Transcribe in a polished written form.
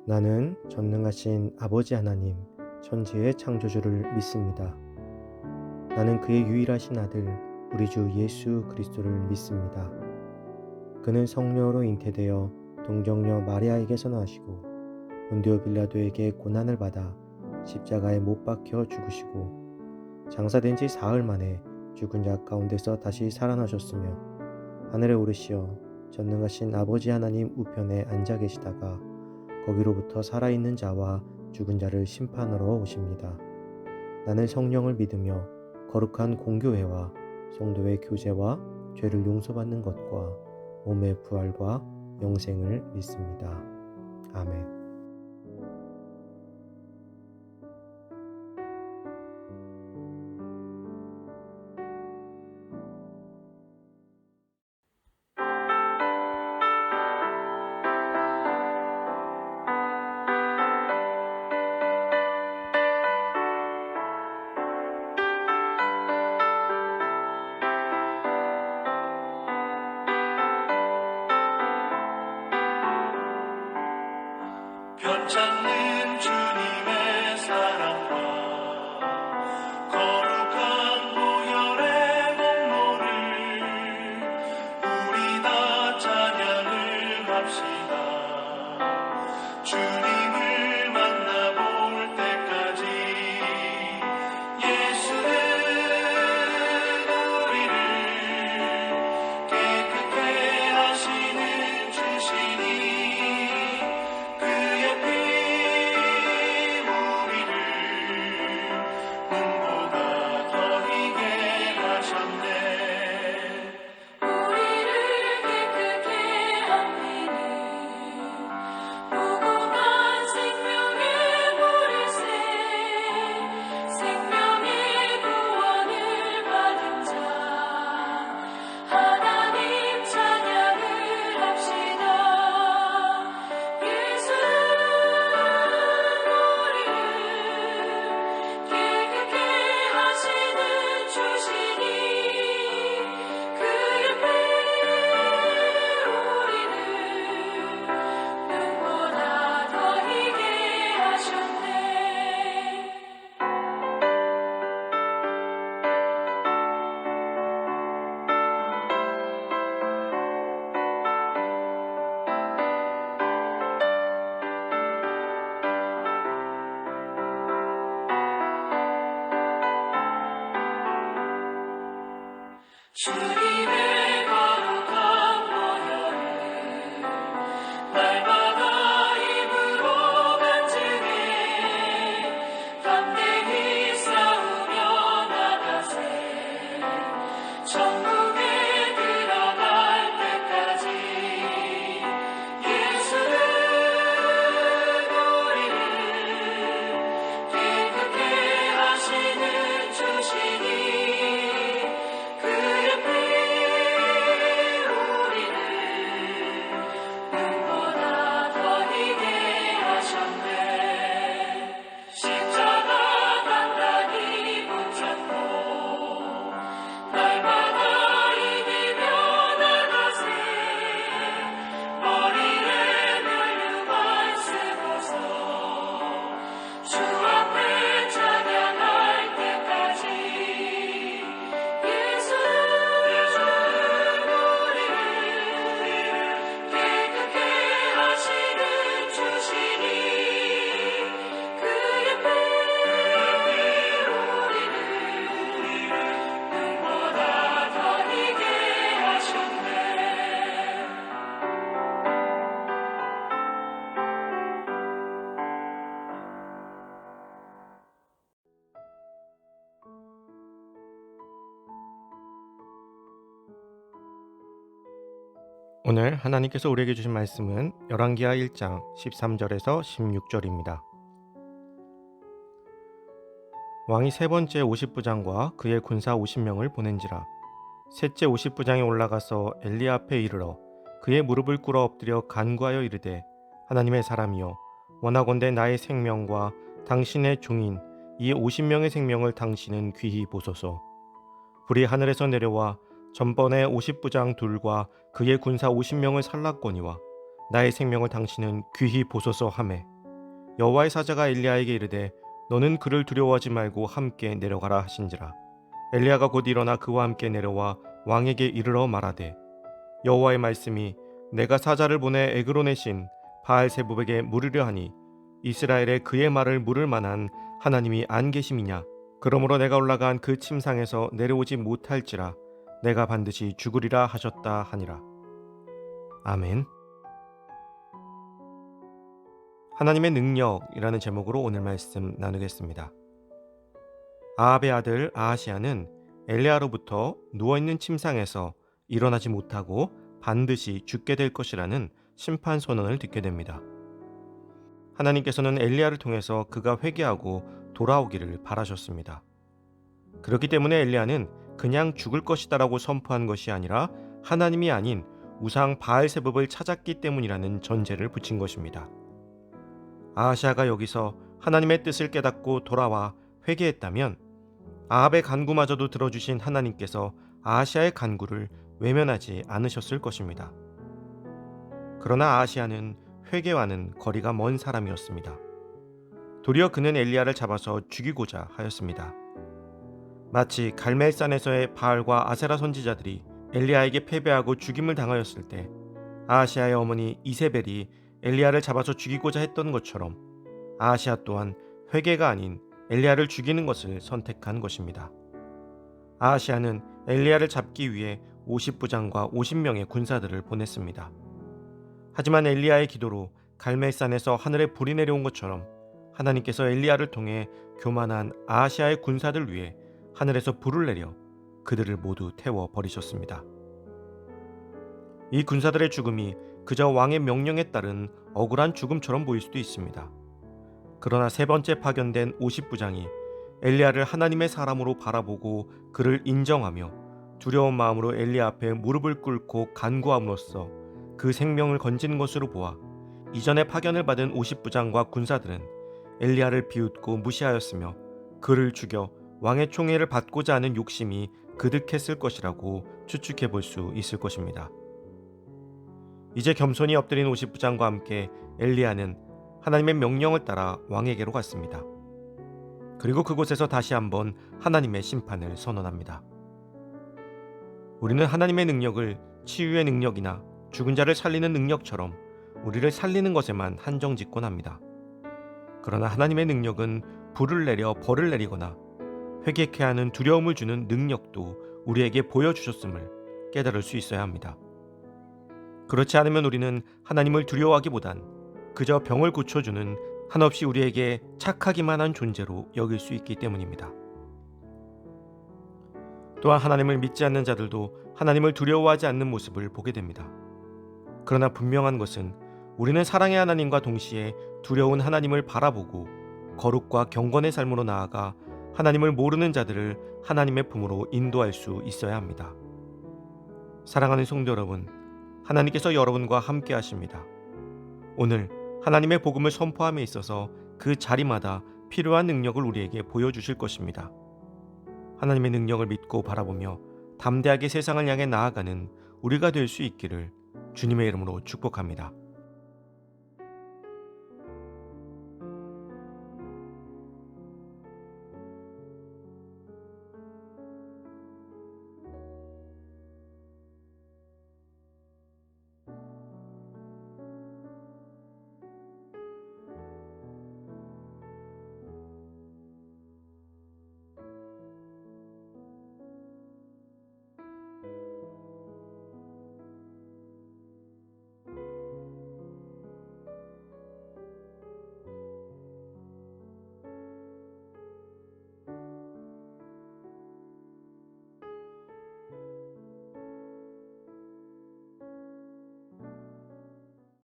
나는 전능하신 아버지 하나님, 천지의 창조주를 믿습니다. 나는 그의 유일하신 아들, 우리 주 예수 그리스도를 믿습니다. 그는 성령으로 잉태되어 동정녀 마리아에게서 나시고 본디오 빌라도에게 고난을 받아 십자가에 못 박혀 죽으시고 장사된 지 사흘 만에 죽은 자 가운데서 다시 살아나셨으며 하늘에 오르시어 전능하신 아버지 하나님 우편에 앉아 계시다가 거기로부터 살아있는 자와 죽은 자를 심판하러 오십니다. 나는 성령을 믿으며 거룩한 공교회와 성도의 교제와 죄를 용서받는 것과 몸의 부활과 영생을 믿습니다. 아멘. 편찮는 주님의 사랑과 거룩한 보혈의 공로를 우리 다 찬양을 합시다. 주님을 만나볼 때까지 예수는 우리를 깨끗게 하시는 주시니 그의 피 우리를 눈보다 더 희게 하셨네. 우리를 깨끗게 한 피는 무궁한 생명의 보일세. 생명의 구원을 받은 자 하나님 찬양을 합시다. 예수는 우리를 깨끗게 하시는 주시니 그의 피 우리를 눈보다 더 희게 하셨네. 주님의 거룩한 보혈을 날마다 입으로 간증해 담대히 싸우며 나가세. 천국에 들어갈 때까지 예수는 우리를 깨끗게 하시는 주시니 그의 피 우리를 눈보다 더 희게 하셨네. 십자가 단단히 붙잡고 날마다 이기며 나가세. 머리에 면류관 쓰고서 주 앞에 찬양할 때까지 예수는 우리를 깨끗게 하시는 주시니 그의 피 우리를 눈보다 더 희게 하셨네. 오늘 하나님께서 우리에게 주신 말씀은 열왕기하 1장 13절에서 16절입니다. 왕이 세 번째 50부장과 그의 군사 50명을 보낸지라. 셋째 50부장이 올라가서 엘리야 앞에 이르러 그의 무릎을 꿇어 엎드려 간구하여 이르되 하나님의 사람이여 원하건대 나의 생명과 당신의 종인 이 50명의 생명을 당신은 귀히 보소서. 불이 하늘에서 내려와 전번에 50부장 둘과 그의 군사 50명을 살랐거니와 나의 생명을 당신은 귀히 보소서 하매 여호와의 사자가 엘리야에게 이르되 너는 그를 두려워하지 말고 함께 내려가라 하신지라. 엘리야가 곧 일어나 그와 함께 내려와 왕에게 이르러 말하되 여호와의 말씀이 내가 사자를 보내 에그론의 신 바알세붑에게 물으려 하니 이스라엘에 그의 말을 물을 만한 하나님이 안 계심이냐. 그러므로 내가 올라간 그 침상에서 내려오지 못할지라 내가 반드시 죽으리라 하셨다 하니라. 아멘. 하나님의 능력이라는 제목으로 오늘 말씀 나누겠습니다. 아합의 아들 아하시야는 엘리야로부터 누워있는 침상에서 일어나지 못하고 반드시 죽게 될 것이라는 심판 선언을 듣게 됩니다. 하나님께서는 엘리야를 통해서 그가 회개하고 돌아오기를 바라셨습니다. 그렇기 때문에 엘리야는 그냥 죽을 것이다라고 선포한 것이 아니라 하나님이 아닌 우상 바알세붑을 찾았기 때문이라는 전제를 붙인 것입니다. 아하시야가 여기서 하나님의 뜻을 깨닫고 돌아와 회개했다면 아합의 간구마저도 들어주신 하나님께서 아하시야의 간구를 외면하지 않으셨을 것입니다. 그러나 아하시야는 회개와는 거리가 먼 사람이었습니다. 도리어 그는 엘리야를 잡아서 죽이고자 하였습니다. 마치 갈멜산에서의 바알과 아세라 선지자들이 엘리야에게 패배하고 죽임을 당하였을 때 아하시야의 어머니 이세벨이 엘리야를 잡아서 죽이고자 했던 것처럼 아하시야 또한 회개가 아닌 엘리야를 죽이는 것을 선택한 것입니다. 아하시야는 엘리야를 잡기 위해 50부장과 50명의 군사들을 보냈습니다. 하지만 엘리야의 기도로 갈멜산에서 하늘에 불이 내려온 것처럼 하나님께서 엘리야를 통해 교만한 아하시야의 군사들 위해 하늘에서 불을 내려 그들을 모두 태워 버리셨습니다. 이 군사들의 죽음이 그저 왕의 명령에 따른 억울한 죽음처럼 보일 수도 있습니다. 그러나 세 번째 파견된 50부장이 엘리야를 하나님의 사람으로 바라보고 그를 인정하며 두려운 마음으로 엘리야 앞에 무릎을 꿇고 간구함으로써 그 생명을 건진 것으로 보아 이전에 파견을 받은 50부장과 군사들은 엘리야를 비웃고 무시하였으며 그를 죽여 왕의 총애를 받고자 하는 욕심이 그득했을 것이라고 추측해 볼 수 있을 것입니다. 이제 겸손히 엎드린 50부장과 함께 엘리야는 하나님의 명령을 따라 왕에게로 갔습니다. 그리고 그곳에서 다시 한번 하나님의 심판을 선언합니다. 우리는 하나님의 능력을 치유의 능력이나 죽은 자를 살리는 능력처럼 우리를 살리는 것에만 한정짓곤 합니다. 그러나 하나님의 능력은 불을 내려 벌을 내리거나 회개케 하는 두려움을 주는 능력도 우리에게 보여주셨음을 깨달을 수 있어야 합니다. 그렇지 않으면 우리는 하나님을 두려워하기보단 그저 병을 고쳐주는 한없이 우리에게 착하기만 한 존재로 여길 수 있기 때문입니다. 또한 하나님을 믿지 않는 자들도 하나님을 두려워하지 않는 모습을 보게 됩니다. 그러나 분명한 것은 우리는 사랑의 하나님과 동시에 두려운 하나님을 바라보고 거룩과 경건의 삶으로 나아가 하나님을 모르는 자들을 하나님의 품으로 인도할 수 있어야 합니다. 사랑하는 성도 여러분, 하나님께서 여러분과 함께 하십니다. 오늘 하나님의 복음을 선포함에 있어서 그 자리마다 필요한 능력을 우리에게 보여주실 것입니다. 하나님의 능력을 믿고 바라보며 담대하게 세상을 향해 나아가는 우리가 될 수 있기를 주님의 이름으로 축복합니다.